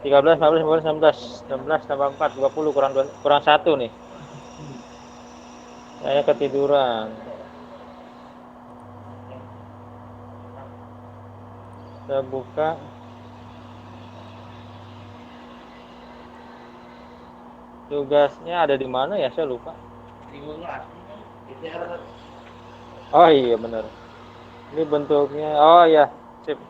13, 14, 15, 16, 16 tambah 4, 20 kurang 1 nih. Saya ketiduran. Saya buka. Tugasnya ada di mana ya? Saya lupa. Oh iya benar. Ini bentuknya. Oh iya, sip.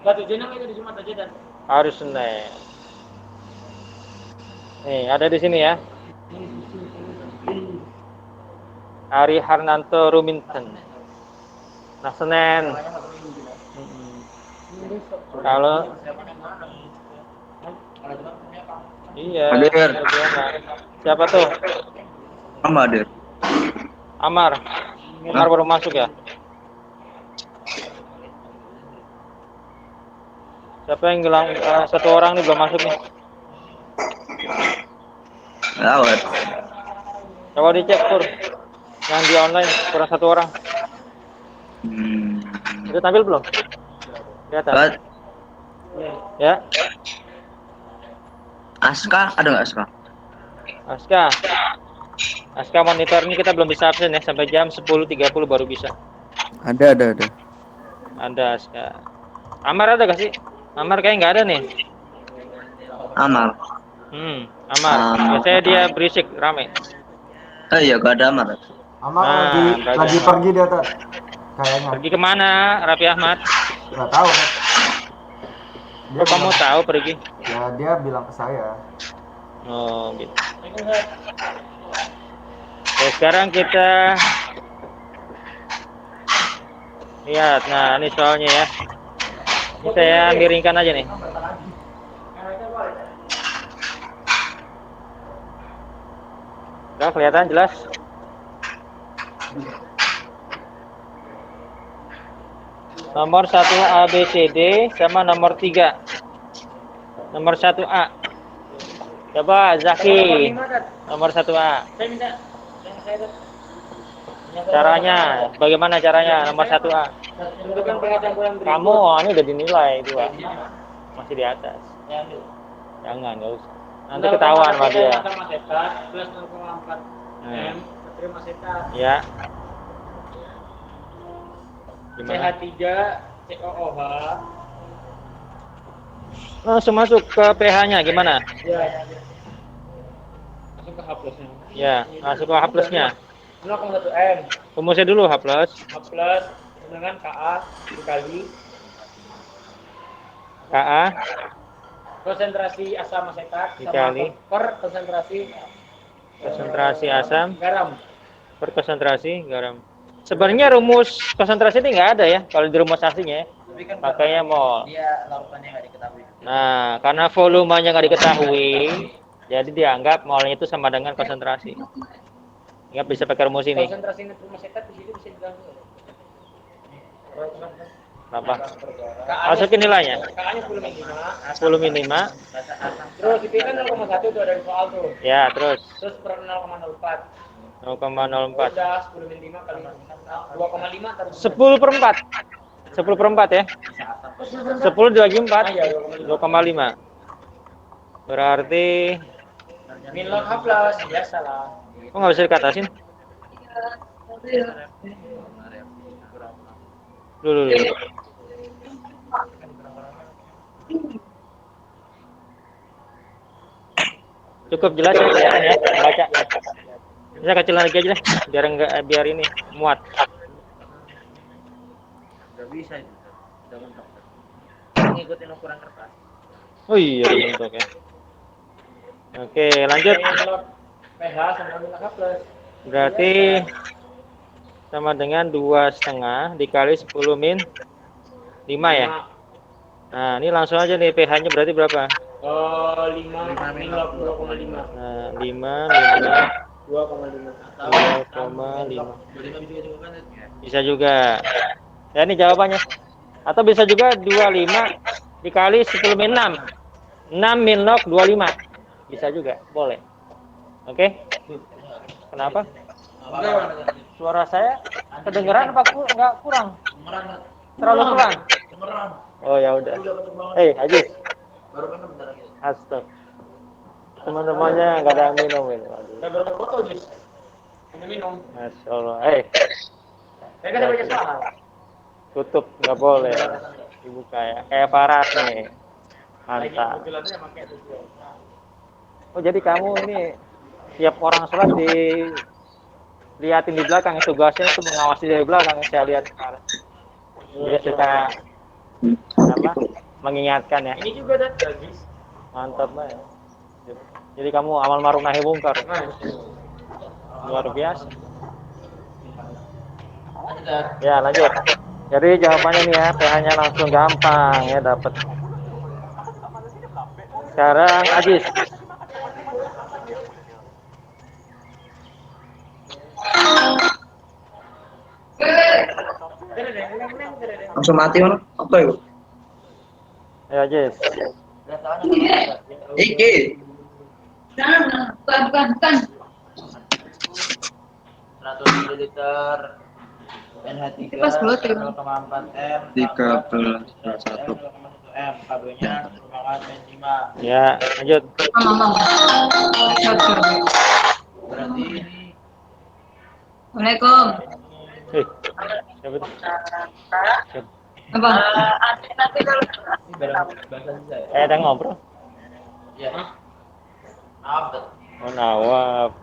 Batu jenang itu di Jumat aja dan. Hari Senin. Nih, ada di sini ya. Ari Harnanto Ruminten. Nah, Senin. Kalau iya. Hadir. Siapa tuh? Hadir. Amar. Amar baru masuk ya? Siapa yang bilang satu orang nih belum masuk nih? Lawat. Coba dicek Pur. Yang di online kurang 1 orang. Udah tampil belum? Kelihatan. Ya. Aska ada nggak Aska? Aska monitor ini kita belum bisa absen ya, sampai jam 10.30 baru bisa. Ada. Ada Aska. Amar ada gak sih? Amar kayaknya nggak ada nih. Amar. Amar. Biasanya dia berisik, rame. Iya, gak ada Amar. Amar lagi pergi dia tuh. Kayaknya. Pergi kemana, Raffi Ahmad? Nggak tahu. Dia kamu tahu pergi? Ya dia bilang ke saya. Oh gitu. Oke, sekarang kita lihat. Nah ini soalnya ya. Ini saya miringkan aja nih. Udah kelihatan jelas? Nomor 1 ABCD sama nomor 3. Nomor 1A. Coba Zaki. Nomor 1A. Caranya, bagaimana caranya nomor 1A? Kamu, ini udah dinilai 2. Masih di atas. Jangan, nggak usah. Nanti ketahuan sama dia. Plus 0,4 M terima setat. Ya. Gimana? CH3 COOH. Langsung masuk ke pH-nya gimana? Ya. Masuk ke H plusnya. Ya, masuk ke H plusnya. 0,1 M. Rumusnya dulu H plus. H plus dengan Ka dikali Ka konsentrasi asam asetat dikali per konsentrasi asam garam per konsentrasi garam. Sebenarnya rumus konsentrasi ini nggak ada ya kalau di rumus aslinya ya. Makanya mol. Dia larutannya nggak diketahui. Nah, karena volumenya nggak diketahui, jadi dianggap molnya itu sama dengan konsentrasi. Nggak bisa pakai rumus ini. Konsentrasi nitrogen asetat di sini bisa diganggu. Apa? Masukin nilainya. Ka-nya 10 minima. Terus itu kan 0,1 tuh ada di soal tuh. Ya, terus Terus per 0,04. 0,04. Udah 10 min 5 kali 2,5 taruh. 10 per 4. 10 per 4 ya. 10 dibagi 4. 2,5. Berarti min log H plus biasalah. kok nggak bisa dikatasin? Dulu. Cukup jelas ya, kelihatan ya, baca. Bisa kecil lagi aja lah, biar ini muat. Gak bisa itu. Udah mentok. Ngikutin ukuran kertas. Oh iya, bentuk ya. Oke, lanjut. pH sama min log H plus. Berarti sama dengan 2,5 dikali 10 min 5 ya. Nah, ini langsung aja nih pH-nya berarti berapa? 5 min log 2,5. Nah, 5 min 2,5. 2,5. Bisa juga. Ya ini jawabannya. Atau bisa juga 25 dikali 10 min 6. 6 min log 25. Bisa juga, boleh. Oke. Kenapa? Suara saya kedengeran apa nggak kurang? Terlalu kurang. Oh ya udah. Haji. Astaga. Teman-temannya nggak ada yang minum ini. Saya baru foto Jis. Ini minum. Masya Allah. Saya kan punya salah. Tutup nggak boleh. Dibuka ya. Kayak Faras nih. Mantap. Oh jadi kamu ini tiap orang sholat dilihatin di belakang, tugasnya itu mengawasi dari belakang. Saya lihat sekarang. Dia suka apa? Mengingatkan ya. Ini juga ada Jis. Mantap banget. Jadi kamu amal ma'ruf nahi mungkar. Luar biasa. Ya lanjut. Jadi jawabannya nih ya, PH-nya langsung gampang ya dapat. Sekarang Ajis. Langsung mati mana? Apa itu? Ya Ajis. Iki. Bukan. 100 ml NH3 Pas bulat ya. 0,4 M 13,1. M KB-nya 1,5. Ya, lanjut. Mama. Berarti ini Assalamualaikum. Siapa itu? Siapa? Apa? ini bahasa sisa ya? Ada ngobrol. Iya. Maaf. Oh, nawab.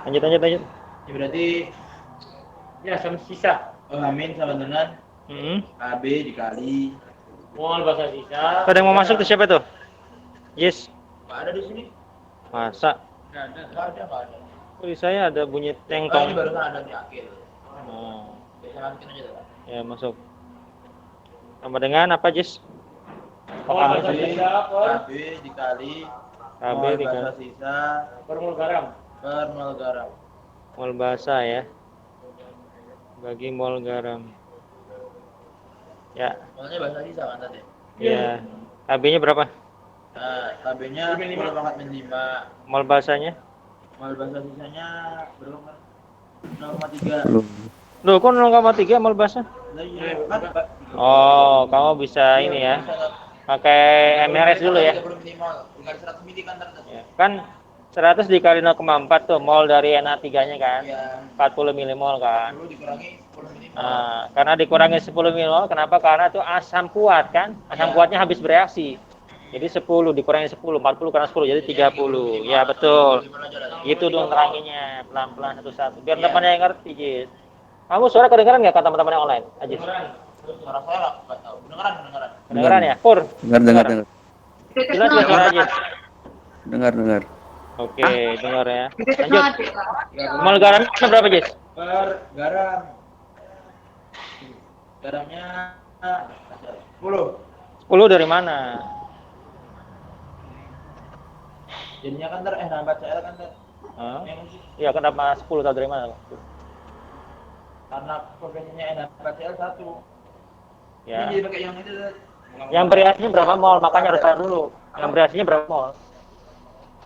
Lanjut. Ini berarti ya sama sisa. Amin sama dengan AB dikali mol bahasa sisa. Ada yang mau masuk tuh siapa tuh? Yes. Nggak ada di sini. Masa? Nggak ada. Oh, di saya ada bunyi Ini tengkong. barusan ada di akhir. Oh, Biasa masukin aja tuh. ya masuk. Sama dengan apa, Jis? AB dikali AB mol dikali bahasa sisa per mol garam. mol basah ya. Bagi mol garam. Ya. Molnya bahasa sisa kan tadi. Ya. AB-nya berapa? Nah, KB-nya 0,5. Mol basahnya? Mol bahasa sisanya berapa kan? 0,3. Loh, kok 0,3 mol basah? Nah, iya, kan, Oh, kamu bisa ini ya. Pakai MRS dulu ya. 30 minimal, dikali 100 mili kan ternyata. Ya, kan 100 dikali 0,4 tuh mol dari NA3-nya kan. Iya. 40 milimol kan. 10 dikurangi 10 minimal. Nah, karena dikurangi 10 milimol, kenapa? Karena itu asam kuat kan. Asam kuatnya habis bereaksi. Jadi 10 dikurangi 10, 40 karena 10 jadi 30. Ya betul. Gitu dong teranginya, pelan-pelan satu-satu. Biar temannya yang ngerti, Jis. Kamu suara kedengeran nggak kata teman-teman yang online, Ajis? Suara saya nggak tahu. Kedengeran. Kedengeran ya? Pur. Dengar. Jelas juga suara Ajis. Dengar. Oke, dengar ya. Lanjut. Mol garamnya berapa, Jis? Per garam. Garamnya 10. 10 dari mana? Jadinya kan nambah CL kan Hah? yang Iya, kenapa 10 tahu dari mana? karena provinsinya nambah CL 1. Ya. Ini jadi pakai yang itu. Yang bereaksinya berapa mol? Makanya harus tahu dulu. Yang bereaksinya berapa mol?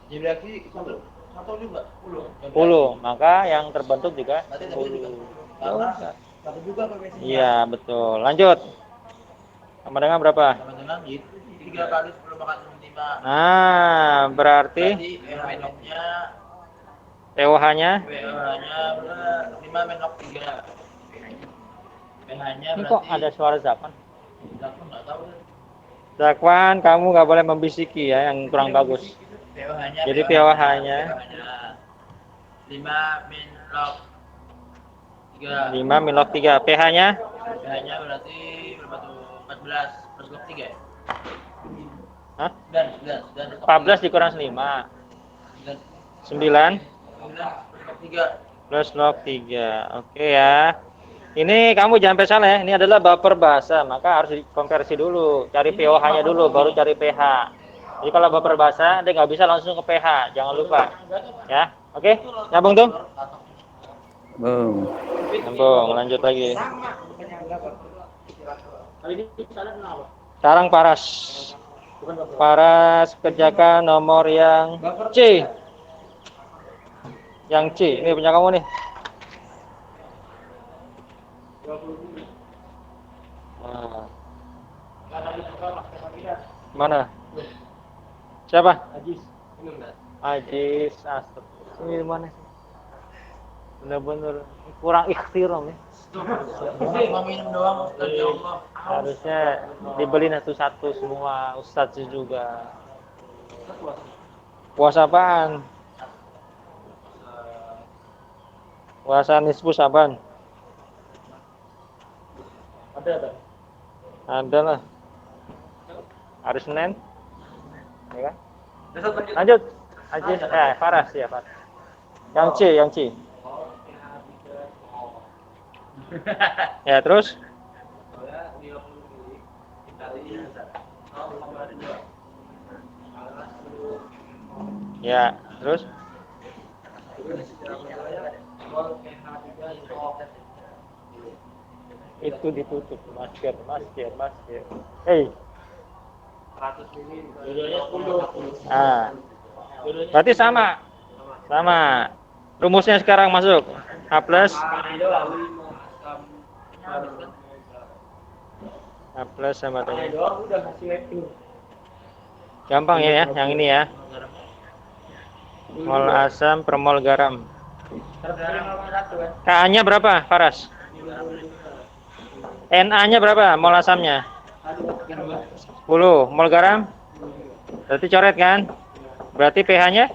Jadi berarti satu juga 10. 10. Maka yang terbentuk juga Berarti 10. karena satu juga provinsinya. Iya, betul. Lanjut. Sama dengan berapa? Sama dengan itu 3 kali 10 makan 5. Nah, berarti Berarti menoknya TOH-nya PH-nya 5 menok 3. PH-nya ini berarti kok ada suara Zakwan? aku nggak tahu. Zakwan, kamu nggak boleh membisiki ya, yang kurang bagus. PH-nya Jadi POH-nya 5 menok 3. 5 min log 3. pH-nya PH-nya berarti berapa tuh? 14 plus log 3 ya? Hah? 9 14 dikurang 5. 9 plus log 3. Oke ya. Ini kamu jangan sampai salah ya. Ini adalah baper basah, maka harus dikonversi dulu. Cari pH-nya dulu, baru cari pH. Jadi kalau baper basah, dia nggak bisa langsung ke pH. Jangan lupa. Ya, oke? Nyambung tuh? Nyambung. Lanjut lagi. Sekarang paras. Paras kerjakan nomor yang C. Yang C, ini punya kamu nih. Nah. Mana? Siapa? Ajis. Ini enggak. Ajis Astro. Ini mana sih? Bener-bener kurang ikhtiram ya. Cuma minum doang Ustaz, ya Allah. Harusnya dibeli satu-satu semua Ustadz juga. Puasa apaan? Puasa nisfu Saban. Ada. Ada lah. Hari Senin. Ya kan? Ustaz, lanjut. Lanjut. Ajis, Faras ya, Faras. Yang C. Ya, terus? Ya, terus? Itu ditutup masker. Hei. 100 mili. Dua-duanya 10. Ah. Berarti sama. Rumusnya sekarang masuk. A plus sama dengan. Udah kasih itu. Gampang ya, yang ini ya. Mol asam per mol garam. Ka-nya berapa, Faras? Na-nya berapa mol asamnya? 10. Mol garam? Berarti coret kan? Berarti pH-nya?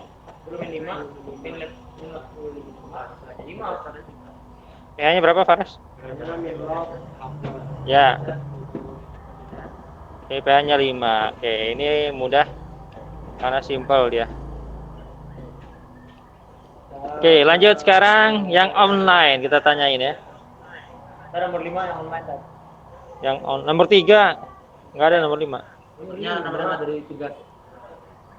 pH-nya berapa, Faras? Ya. Oke, pH-nya 5. Oke, ini mudah karena simple dia. Oke, lanjut sekarang yang online kita tanyain ya. Nomor 5 yang online tadi. Yang nomor 3 nggak ada nomor 5. Nomornya nomor 5 dari 3.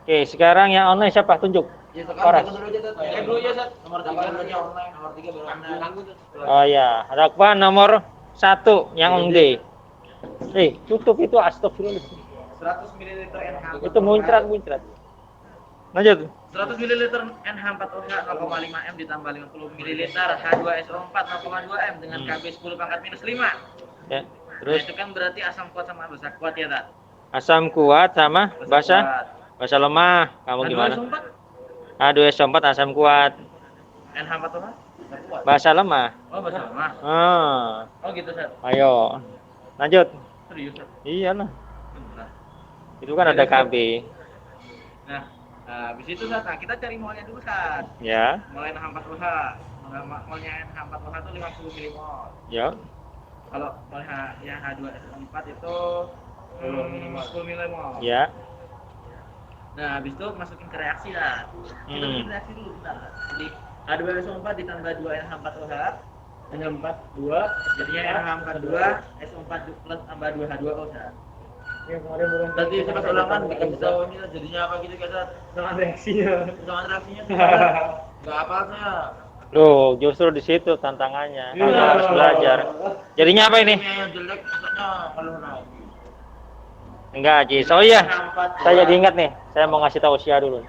Oke, sekarang yang online siapa? Tunjuk. Ya, Faras. dulu aja, Nomor 3 aja online, nomor 3 baru online. Oh ya, Rakwan nomor 1 yang D. Tutup itu, astagfirullah. 100 ml NH. Itu muncrat. Lanjut. 100 ml NH4OH 0,5 M ditambah 50 ml H2SO4 0,2 M dengan KB 10 pangkat minus 5. Ya, Terus terus itu kan berarti asam kuat sama basa kuat ya, Tak? asam kuat sama basa lemah. Kamu gimana? H2SO4 asam kuat. NH4OH kuat. Basa lemah. Oh, basa lemah. Oh gitu, Sat. Ayo. Lanjut. Serius, Sat? Iyalah. Beneran. Itu kan ada KB. Nah, habis itu Sat, kita cari molnya dulu, Sat. Ya. Mol NH4OH. Molnya NH4OH itu 50 mmol. Ya. Kalau mol yang H2SO4 itu 10 mmol. Ya. Nah, habis itu masukin ke reaksi lah. Kita bikin reaksi dulu bentar. Jadi H2SO4 ditambah 2 NH4OH NH4 2 jadinya NH42 SO4 plus tambah 2 H2O. Ya, kemarin belum. Berarti saya pas ulangan bikin tahu ini jadinya apa gitu guys. Sama reaksinya. Enggak apa saya. Loh, justru di situ tantangannya. Kamu harus belajar. Jadinya apa ini? Yang jelek maksudnya kalau naik. Enggak, Jis. Oh iya, saya jadi ingat nih. Saya mau ngasih tahu usia dulu.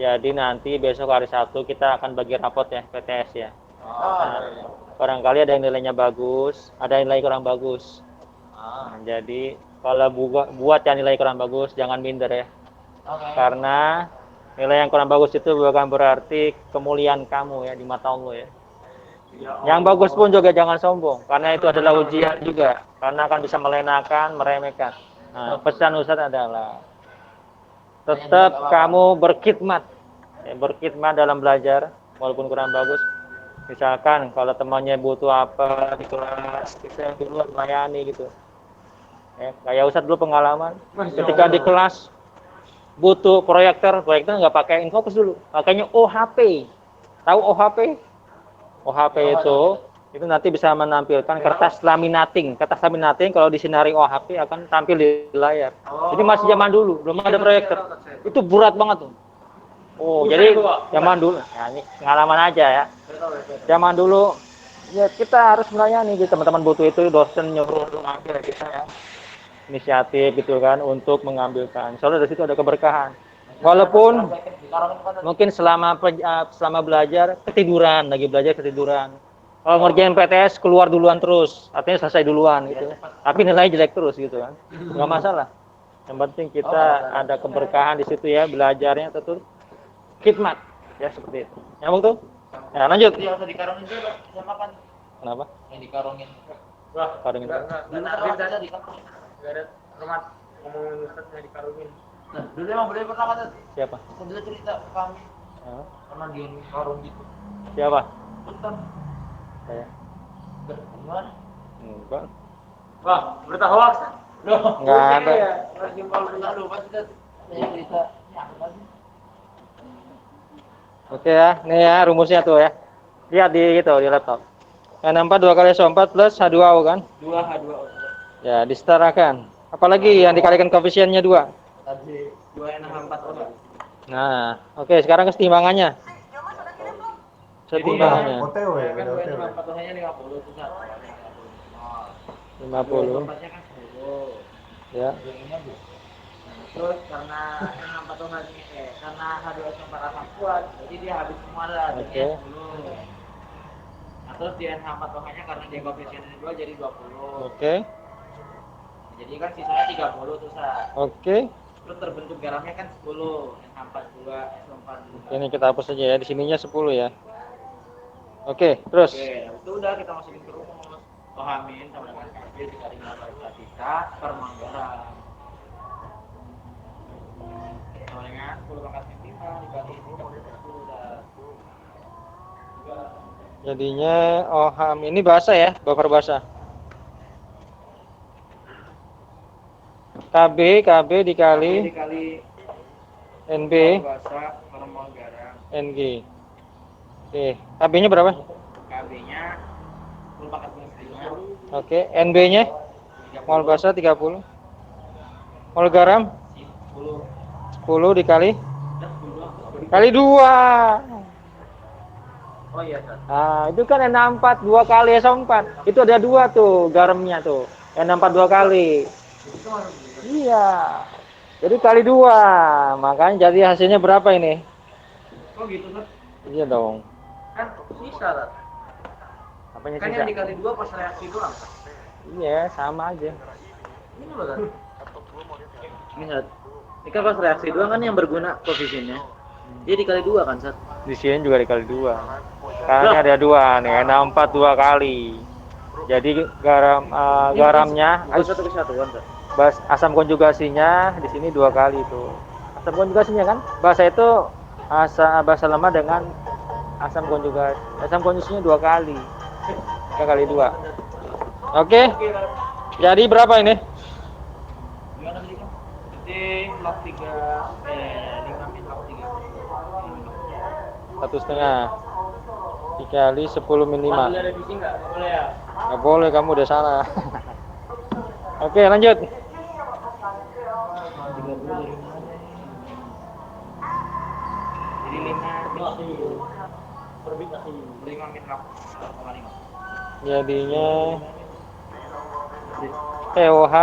Jadi nanti besok hari Sabtu kita akan bagi rapot ya, PTS ya. Nah, barangkali ada yang nilainya bagus, ada yang nilai kurang bagus. Nah, jadi kalau buat yang nilai kurang bagus, jangan minder ya. Karena nilai yang kurang bagus itu bukan berarti kemuliaan kamu ya di mata Allah ya. Yang bagus pun juga jangan sombong, karena itu adalah ujian juga. Karena akan bisa melenakan, meremehkan. Nah, pesan Ustadz adalah tetap kamu berkhidmat, berkhidmat dalam belajar walaupun kurang bagus. Misalkan kalau temannya butuh apa di kelas, kita duluan melayani gitu. Kayak Ustadz dulu pengalaman, ketika di kelas butuh proyektor nggak pakai infocus dulu, pakainya OHP. Tahu OHP? OHP itu nanti bisa menampilkan kertas laminating. Kertas laminating kalau disinari OHP akan tampil di layar. Jadi masih zaman dulu, belum ada proyektor. Itu berat banget tuh. Oh, jadi zaman dulu. Nah, ini pengalaman aja ya. Zaman dulu ya kita harus melayani gitu. Teman-teman butuh itu, dosen nyuruh ngambil kita ya. Inisiatif gitu kan untuk mengambilkan. Soalnya dari situ ada keberkahan. Walaupun mungkin selama belajar ketiduran, lagi belajar ketiduran. Kalau ngerjain PTS keluar duluan terus, artinya selesai duluan gitu. Tapi nilai jelek terus gitu kan. Enggak masalah. Yang penting kita ada keberkahan di situ ya, belajarnya tentu khidmat ya seperti itu. Nyambung tuh? Ya, lanjut. Jadi harus dikarungin dulu sama kan Kenapa? yang dikarungin. Wah, karungin. Dulu ada dikarungin. Enggak ada rumah ngomongin Ustaz yang dikarungin. Nah, dulu emang boleh pernah kan? Siapa? Saya cerita ke kami Hah? pernah dia karung gitu. Siapa? Ustaz, Saya. gimana? Enggak. Wah, berita hoax. Loh, Nggak ada. Ya. Lagi kalau berita lupa sudah saya cerita. Oke ya, nih ya rumusnya tuh ya. Lihat di itu di laptop. N64 2 kali SO4 plus H2O kan? 2H2O. Ya, disetarakan. Apalagi yang dikalikan koefisiennya 2. Tadi 2NH4O. Nah, oke sekarang kesetimbangannya. Kesetimbangannya OTW, Kan beda OTW. 2NH4O-nya 50 tuh Sat. 50 Tempatnya kan 10. ya. Terus karena N64O karena H2SO4 asam kuat, jadi dia habis semua lah, Oke. jadinya 10. Nah, terus di NH4OH-nya karena dia koefisiennya 2 jadi 20. Oke. Jadi kan sisanya 30 tuh Sat. Oke. Terus terbentuk garamnya kan 10, NH42, SO4. Ini kita hapus saja ya. Di sininya 10 ya. Oke, terus. Oke, itu udah kita masukin ke rumus. Pahamin sama dengan KB dikali nilai statika per garam. Sama dengan 10 pangkat 5 dikali 10 udah. Jadinya OHM ini basah ya, buffer basah. KB dikali Dikali NB basah per mol garam. NG. Oke, KB-nya berapa? KB-nya 10 pangkat minus 5. Oke, NB-nya mol basah 30. Mol garam 10. 10 dikali Udah 10. kali 2. Oh iya, Sat. Nah, itu kan N64 2 kali SO4. Itu ada 2 tuh garamnya tuh. N64 2 kali. Iya. Jadi kali 2. Makanya jadi hasilnya berapa ini? Oh gitu, Sat. Iya dong. Kan sisa, Sat. Apanya Kan sisa? yang dikali 2 pas reaksi doang, Sat. Iya, sama aja. Ini loh, Sat. Ini, Sat. Ini kan pas reaksi doang kan yang berguna koefisiennya. Dia dikali 2 kan, Sat. Di sini juga dikali 2. Karena ada 2 nih, N64 2 kali. Jadi garamnya Bukan satu kesatuan, Sat. asam konjugasinya di sini 2 kali itu. Asam konjugasinya kan basa itu basa lemah dengan asam konjugasi. Asam konjugasinya 2 kali. 3 kali 2. Oke. Jadi berapa ini? Gimana tadi, Kang? Jadi log 3 5 min log 3. 1,5 dikali 10 min 5. Boleh revisi enggak? Boleh ya? Nggak boleh, kamu udah salah. Oke, lanjut. 30 dari mana? Jadi 5 min perbit 5 min log 5. Jadinya TOH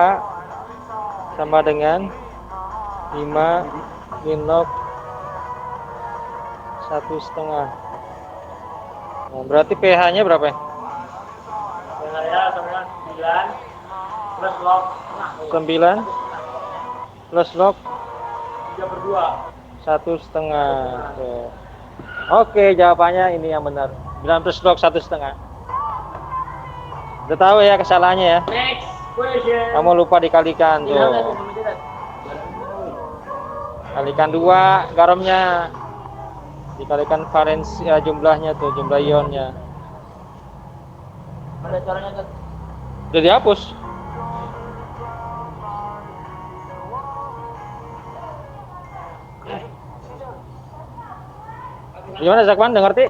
sama dengan 5 min log 1,5. Nah, berarti pH-nya berapa ya? Saya sama 9 plus log 9 plus log 3/2. 1,5. Oke, jawabannya ini yang benar. 9 plus log 1,5. Udah tahu ya kesalahannya ya. Next question. Kamu lupa dikalikan tuh. Kalikan 2 garamnya. Dikalikan valensi jumlahnya tuh, jumlah ionnya. Ada caranya, Sat? Udah dihapus. Gimana Zakwan, udah ngerti?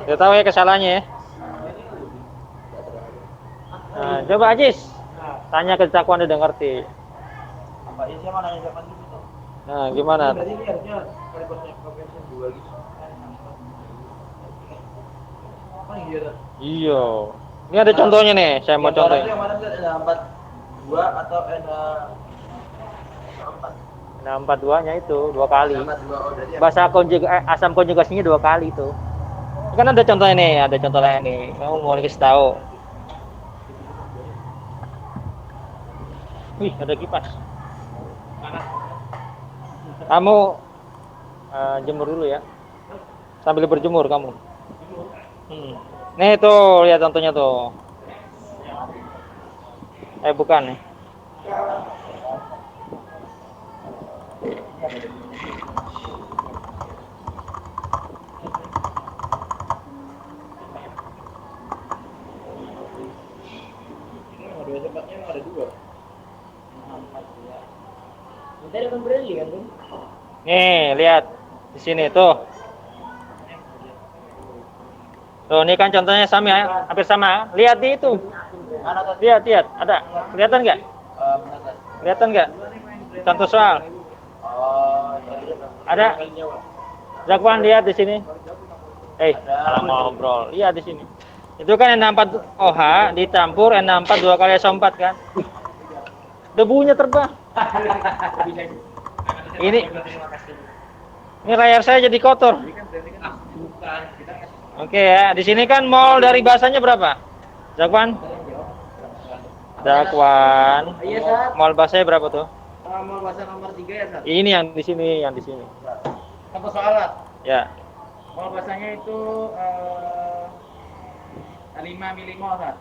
Udah tahu ya kesalahannya ya. Nah, coba Ajis. Tanya ke Zakwan udah ngerti. Apa ini siapa nanya siapa gitu? Nah, gimana? Tadi ini harusnya kalibrasi koefisien 2 gitu. Oh iya, Sat. Iya. Ini ada contohnya nih, saya mau contohin. Yang mana, Sat? N42 atau N4? Nah, 42-nya itu 2 kali. N42 oh berarti Asam konjugasinya 2 kali itu. Ini kan ada contohnya nih, ada contohnya nih. Kamu mau dikasih tahu. Wih, ada kipas. Kamu jemur dulu ya. Sambil berjemur kamu. Nih tuh, lihat contohnya tuh. Bukan nih. Dua tempatnya ada dua. Nanti ada kan Bradley kan tuh? Nih, lihat di sini tuh. Tuh, ini kan contohnya sama ya, hampir sama. Lihat di itu. Lihat, ada. Kelihatan nggak? Kelihatan nggak? Contoh soal. Ada. Zakwan lihat di sini. Malah ngobrol. Lihat di sini. Itu kan N64 OH dicampur N64 2 kali SO4 kan? Debunya terbang. Ini layar saya jadi kotor. Oke ya, di sini kan mall dari bahasanya berapa? Zakwan? Mall bahasanya berapa tuh? Mall bahasa nomor 3 ya, Sat? Ini yang di sini. Contoh soal, Ya. mall bahasanya itu 5 milimol, Sat.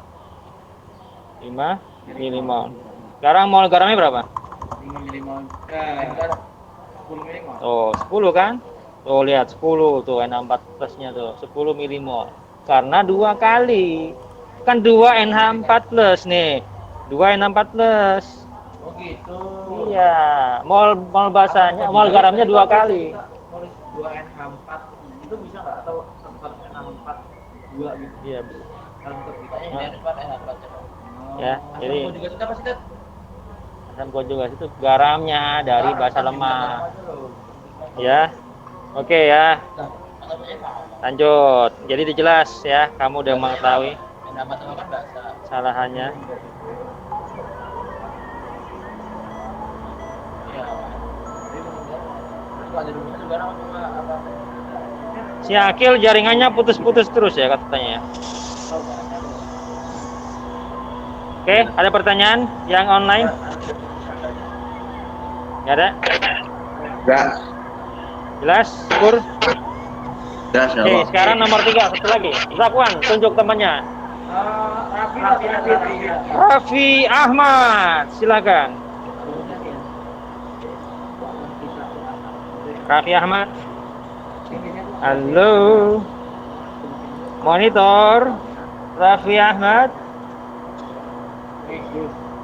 5 milimol. Sekarang mall garamnya berapa? 5 milimol. 10 milimol. Oh, 10 kan? Tuh lihat 10 tuh N64 plusnya tuh 10 milimol. Karena 2 kali. Kan 2 NH4 plus nih. 2 N64 plus. Oh gitu. Iya, mall bahasanya, mall garamnya 2 kali. Nulis 2 NH4 itu bisa nggak atau tempat NH4 2 gitu? Iya. Kalau untuk ditanya NH4. Ya, jadi Asam juga sudah pasti, Tat? asam juga itu garamnya dari bahasa lemah. Ya. Oke ya. Lanjut. Jadi dijelas ya, kamu udah mengetahui kesalahannya. Si Akil jaringannya putus-putus terus ya katanya. Oke, ada pertanyaan yang online? Nggak ada? Enggak. Jelas, Pur? Jelas ya, Oke, Allah. sekarang nomor 3, satu lagi. Zakwan, tunjuk temannya. Raffi Ahmad, silakan. Raffi Ahmad. Halo. Monitor. Raffi Ahmad.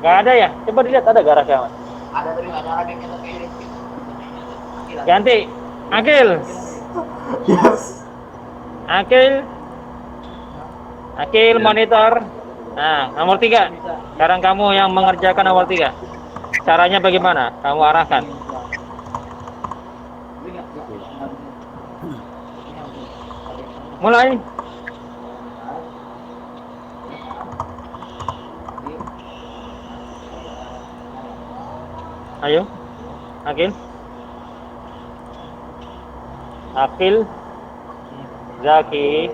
Gak ada ya? Coba dilihat ada gak Raffi Ahmad? Ada tadi nggak ada yang kita kirim. Ganti. Akil. Yes. Akil monitor. Nah, nomor 3. Sekarang kamu yang mengerjakan nomor 3. Caranya bagaimana? Kamu arahkan. Mulai. Ayo. Akil. Zaki.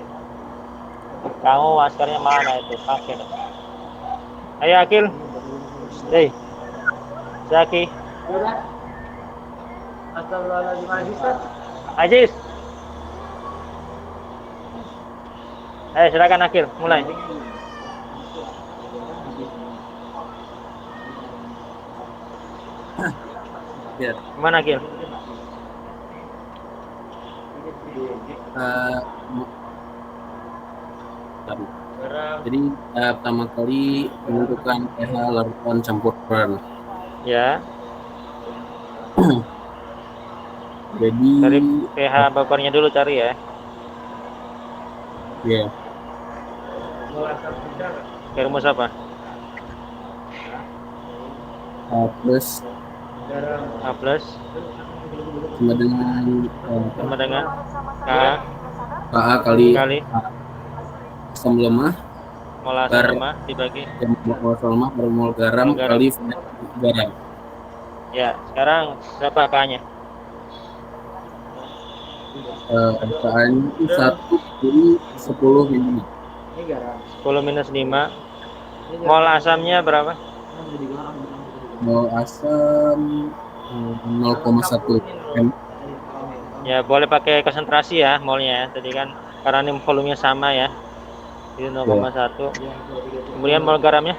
Kamu maskernya mana itu? Pakai. Ayo Akil. Zaki. Astagfirullahaladzim. Aziz. Ayo silakan Akil, mulai. Ya. Gimana Akil? Jadi pertama kali menentukan pH larutan campuran. Ya, Jadi cari pH bapernya dulu cari ya. ya Rumus apa? plus A plus sama dengan sama dengan Ka kali kali asam lemah mol asam lemah dibagi. mol asam lemah per mol garam Mol garam. kali garam. Ya, sekarang berapa K-nya? Ka-nya itu 1/10 ml. 10 minus 5. Mol asamnya berapa? Mol asam 0,1 m. Ya, boleh pakai konsentrasi ya molnya ya. Tadi kan karena ini volumenya sama ya. Jadi 0,1. Kemudian mol garamnya?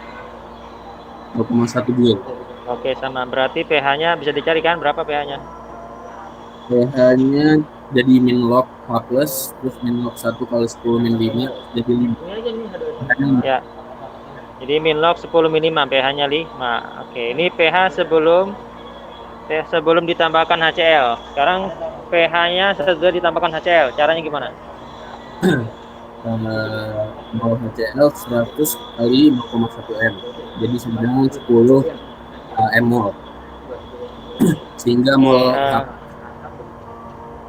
0,12. Oke, sama. Berarti pH-nya bisa dicari kan berapa pH-nya? pH-nya jadi min log H plus terus min log 1 kali 10 min 5 jadi 5. Ya. Jadi min log 10 min 5, pH-nya 5. Oke, ini pH sebelum ditambahkan HCl. Sekarang pH-nya setelah ditambahkan HCl. Caranya gimana? Mol HCl 100 kali 0,1 m. Jadi sebenarnya 10 m mol. Sehingga mol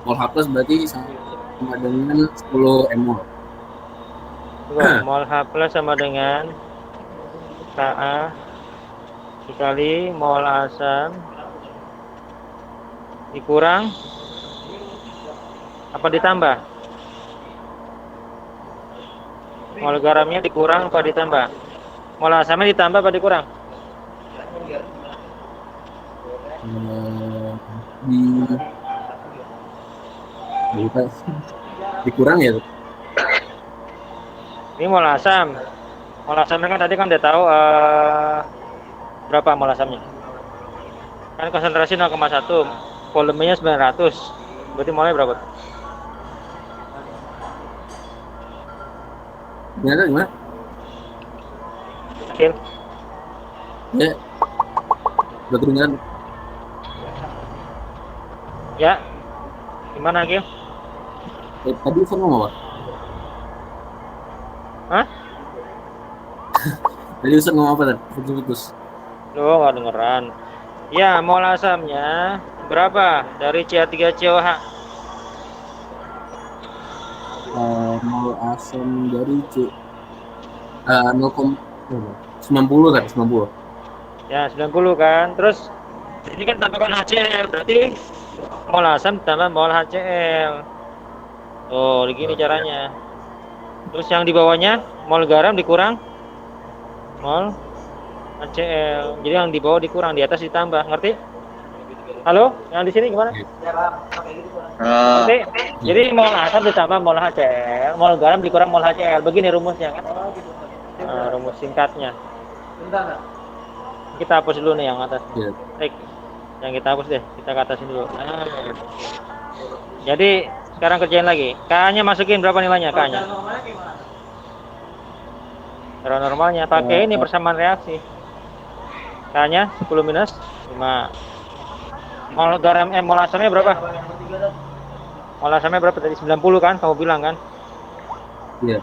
H plus berarti sama dengan 10 m mol. Mol H plus sama dengan Ka dikali mol asam dikurang apa ditambah? Mol garamnya dikurang apa ditambah? Mol asamnya ditambah apa dikurang? Dikurang ya. Ini mol asam. Mol asamnya kan tadi kan udah tahu berapa mol asamnya? Kan konsentrasi 0,1, volumenya 900. Berarti molnya berapa? Gimana? Akil. Ya. Betul kan? Ya. Gimana, Akil? Tadi Ustaz ngomong apa? Hah? Tadi Ustaz ngomong apa? Putus-putus. Loh, nggak dengeran. Ya, mol asamnya berapa dari CH3COH? Mol asam dari C 0,90 kan? 90. Ya, 90 kan. Terus ini kan tambahkan HCl, berarti mol asam tambah mol HCl. Oh, begini caranya. Terus yang di bawahnya mol garam dikurang mol HCl. Jadi yang di bawah dikurang, di atas ditambah. Ngerti? Halo? Yang di sini gimana? Ngerti? Jadi mol asam ditambah mol HCl, mol garam dikurang mol HCl. Begini rumusnya kan? Nah, rumus singkatnya. Kita hapus dulu nih yang atas. Ya. Yang kita hapus deh. Kita ke atasin dulu. Jadi sekarang kerjain lagi. K-nya masukin berapa nilainya K-nya? Cara normalnya pakai ini persamaan reaksi. K-nya 10 minus 5. Mol garam mol asamnya berapa? Mol asamnya berapa tadi? 90 kan kamu bilang kan? Iya.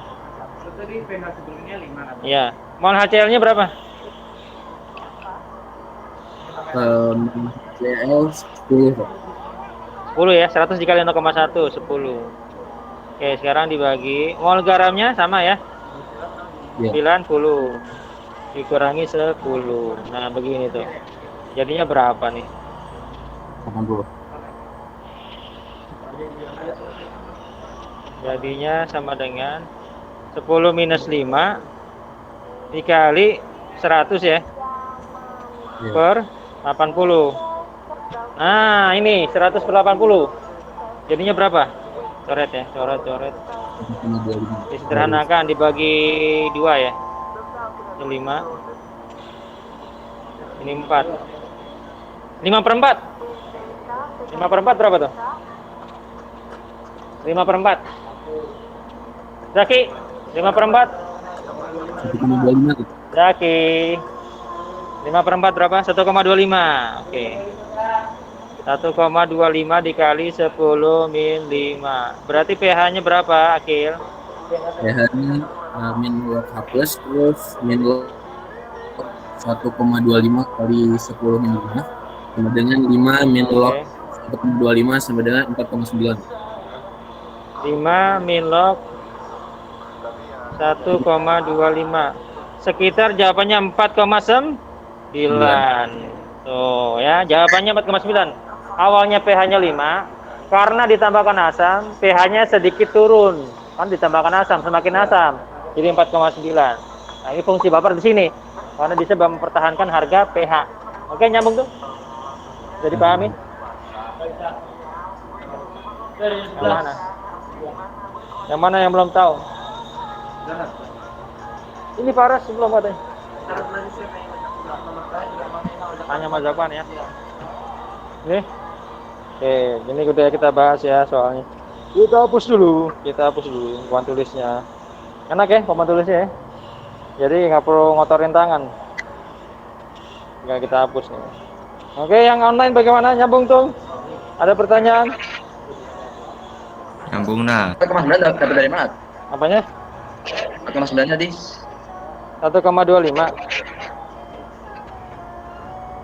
Tadi pH sebelumnya 5 kan? Iya. Mol HCl-nya berapa? HCl 10. 10 ya, 100 dikali 0,1, 10. Oke, sekarang dibagi. Mol garamnya sama ya? Ya. 90 dikurangi 10. Nah, begini tuh. Jadinya berapa nih? 80. Jadinya sama dengan 10 minus 5 dikali 100 ya? Ya. Per 80. Nah, ini 100 per 80. Jadinya berapa? Coret ya, coret. 0,25. Disederhanakan dibagi 2 ya. Ini 5. Ini 4. 5 per 4. 5 per 4 berapa tuh? 5 per 4. Zaki, 5 per 4. 1,25 tuh. Zaki. 5 per 4 berapa? 1,25. Oke. 1,25 dikali 10 min 5. Berarti pH-nya berapa, Akil? pH-nya min log H plus terus min log 1,25 kali 10 min 5 sama dengan 5 min log 1,25 sama dengan 4,9. 5 min log 1,25. Sekitar jawabannya 4,9. Tuh ya, jawabannya 4,9. Awalnya pH-nya 5, karena ditambahkan asam, pH-nya sedikit turun. Kan ditambahkan asam, semakin asam. Jadi 4,9. Nah, ini fungsi baper di sini. Karena bisa mempertahankan harga pH. Oke, nyambung tuh? Jadi pahami? Yang mana? Yang mana yang belum tahu? Ini Paras belum ada. Hanya mazhaban ya. Ini. Oke, ini udah kita bahas ya soalnya. Kita hapus dulu papan tulisnya. Enak ya papan tulisnya ya. Jadi nggak perlu ngotorin tangan. Nggak kita hapus nih. Oke, yang online bagaimana? Nyambung tuh? Ada pertanyaan? Nyambung nah. 1,9 dapat dari mana? Apanya? 1,9 tadi. 1,25.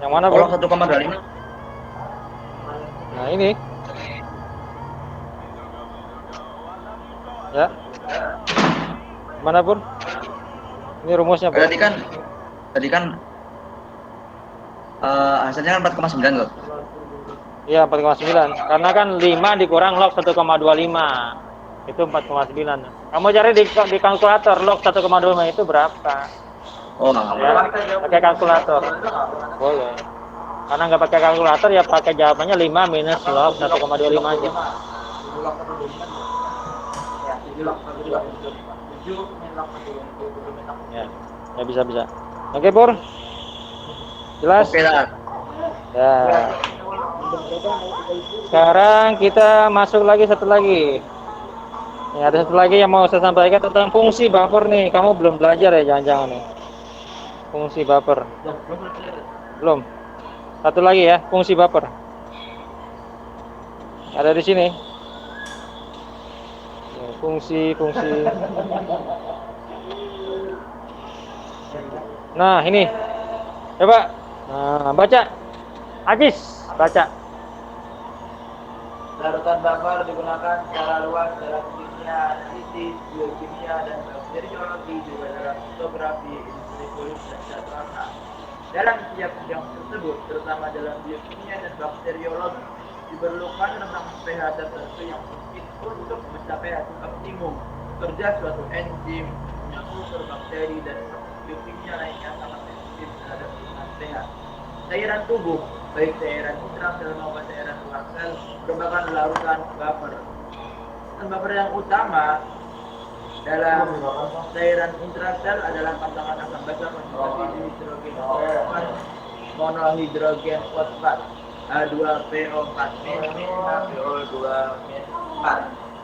Yang mana, Tolong Bro? 1,25. Nah, ini. Ya. Mana, Pur? Ini rumusnya, Pur. Tadi kan hasilnya kan 4,9 loh. Iya, 4,9. Karena kan 5 dikurang log 1,25. Itu 4,9. Kamu cari di kalkulator log 1,25 itu berapa? Oh, Ya, pakai kalkulator. Boleh. Karena nggak pakai kalkulator ya pakai jawabannya 5 minus log 1,25 aja. Ya bisa. Oke, Pur. Jelas? oke lah. Ya. Sekarang kita masuk lagi satu lagi. Ya, ada satu lagi yang mau saya sampaikan tentang fungsi buffer nih. Kamu belum belajar ya jangan-jangan nih. Fungsi buffer. Belum. Satu lagi ya, fungsi buffer. Ada di sini. Ya, fungsi. Nah, ini. Coba. Nah, baca. Ajis, baca. Larutan buffer digunakan secara luas dalam kimia, analisis, biokimia, dan bakteriologi, juga dalam fotografi, industri kulit, dan dasarnya. Dalam setiap bidang tersebut, terutama dalam biokimia dan bakteriologi, diperlukan rentang pH tertentu yang mungkin untuk mencapai hasil optimum. Kerja suatu enzim, punya unsur bakteri, dan biokimia lainnya sangat sensitif terhadap rentang pH. Cairan tubuh, baik cairan intrasel maupun cairan luar sel, merupakan larutan buffer. Dan buffer yang utama dalam cairan intrasel adalah pasangan asam basa konjugasi dihidrogen monohidrogen fosfat H2PO4 HPO2-4.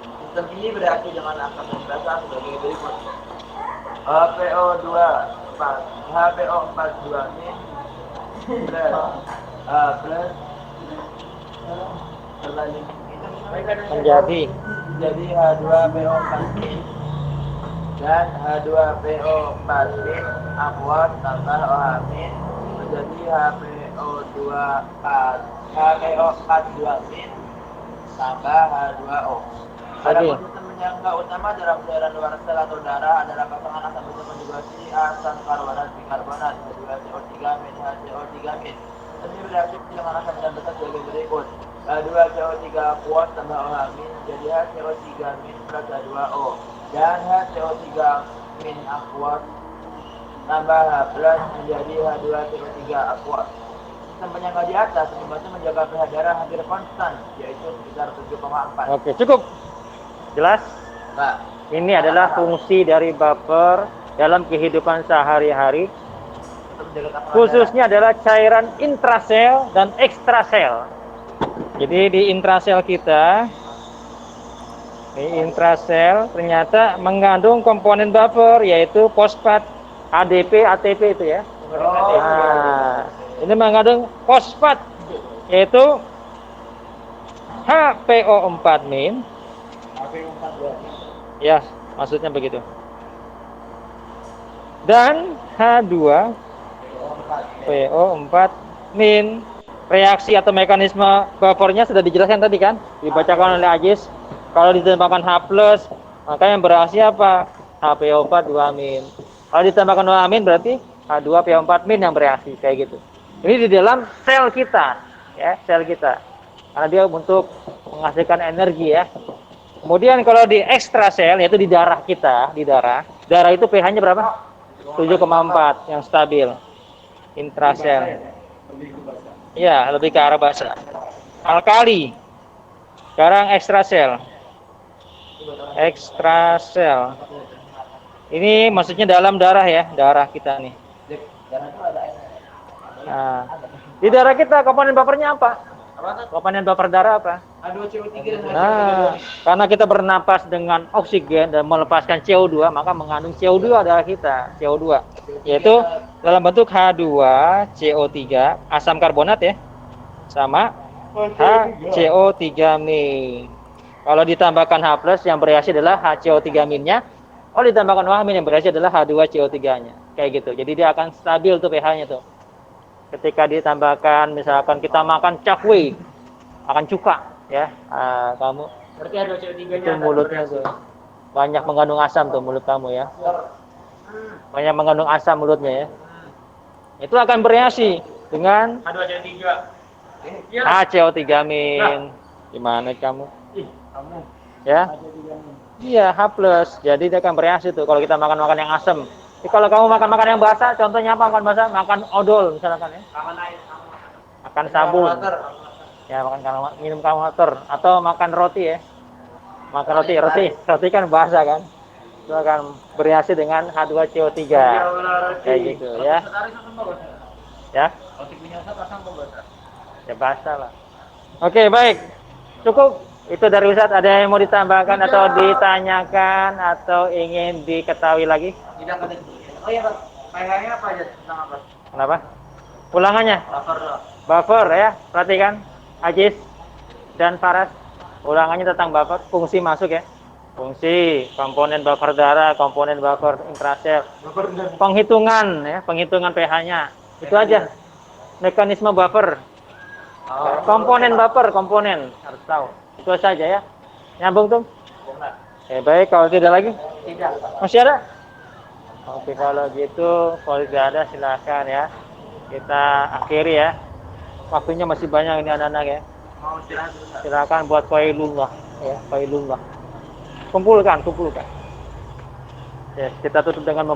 Sistem ini bereaksi dengan asam basa sebagai berikut: HPO4 plus menjadi H2PO4 dan H2PO4 aquat tambah OH menjadi HPO42 tambah H2O. Adapun sistem penyangga utama dalam cairan luar sel atau darah adalah pasangan asam basa konjugasi asam karbonat bikarbonat H2CO3 HCO3 ini bereaksi dengan asam dan basa sebagai berikut: H2CO3 aquat tambah OH menjadi HCO3 plus H2O dan HCO3 aquat tambah H plus menjadi H2CO3 aquat. Sistem penyangga di atas membantu menjaga pH darah hampir konstan, yaitu sekitar 7,4. Oke, cukup. Jelas? Pak, Ini adalah fungsi dari buffer dalam kehidupan sehari-hari. Khususnya adalah cairan intrasel dan ekstrasel. Jadi di intrasel kita, ternyata mengandung komponen buffer yaitu fosfat, ADP, ATP itu ya. Nah, ini mengandung fosfat yaitu HPO4-. Ya, maksudnya begitu. Dan H2PO4-. Reaksi atau mekanisme buffernya sudah dijelaskan tadi kan? Dibacakan oleh Ajis. Kalau ditambahkan H+, maka yang bereaksi apa? HPO4 2-. Kalau ditambahkan OH- berarti H2PO4- yang bereaksi kayak gitu. Ini di dalam sel kita, ya, sel kita. Karena dia untuk menghasilkan energi ya. Kemudian kalau di ekstrasel yaitu di darah kita, di darah itu pH-nya berapa? 7,4 yang stabil. Intrasel. Ya, lebih ke arah basa. Alkali. Sekarang ekstrasel. Ekstrasel. Ini maksudnya dalam darah ya, darah kita nih. Nah, di darah kita komponen bapernya apa? Komponen baper darah apa? H2CO3 dan Nah, karena kita bernapas dengan oksigen dan melepaskan CO2, maka mengandung CO2 darah kita, CO2. Yaitu dalam bentuk H2CO3, asam karbonat ya, sama HCO3-. Kalau ditambahkan H+ yang bereaksi adalah HCO3-nya. Kalau ditambahkan OH- yang bereaksi adalah H2CO3-nya. Kayak gitu. Jadi dia akan stabil tuh pH-nya tuh. Ketika ditambahkan, misalkan kita makan cakwe, makan cuka, ya, kamu berarti H2CO3-nya itu mulutnya tuh banyak mengandung asam tuh mulut kamu ya, banyak mengandung asam mulutnya ya. Itu akan bereaksi dengan H2CO3. HCO3-. Gimana kamu? Kamu Ya? Iya, H+. Jadi dia akan bereaksi tuh kalau kita makan yang asam. Jadi kalau kamu makan yang basah, contohnya apa makan basah? Makan odol misalkan ya. Makan sabun. Ya, minum water atau makan roti ya. Makan roti kan basah kan. Itu akan bereaksi dengan H2CO3. Kayak gitu ya. Ya. Ya basah lah. Oke, baik. Cukup. Itu dari Ustadz. Ada yang mau ditambahkan atau ditanyakan atau ingin diketahui lagi? tidak ada. Oh iya, Pak. pH-nya apa aja tentang apa? Kenapa? Ulangannya. Buffer doang. Buffer ya. Perhatikan. Ajis dan Faras. Ulangannya tentang buffer. Fungsi masuk ya. Fungsi, komponen buffer darah, komponen buffer intrasel. Penghitungan ya, penghitungan pH-nya. Itu aja. Mekanisme buffer. Komponen buffer, komponen harus tahu. Itu saja ya. Nyambung tuh? Baik, kalau tidak lagi? Tidak. Masih ada? Oke, kalau gitu, kalau tidak ada silakan ya. Kita akhiri ya. Waktunya masih banyak ini anak-anak ya. Mau istirahat dulu, Pak? Silakan buat qailullah ya, qailullah. Kumpulkan. Ya, kita tutup dengan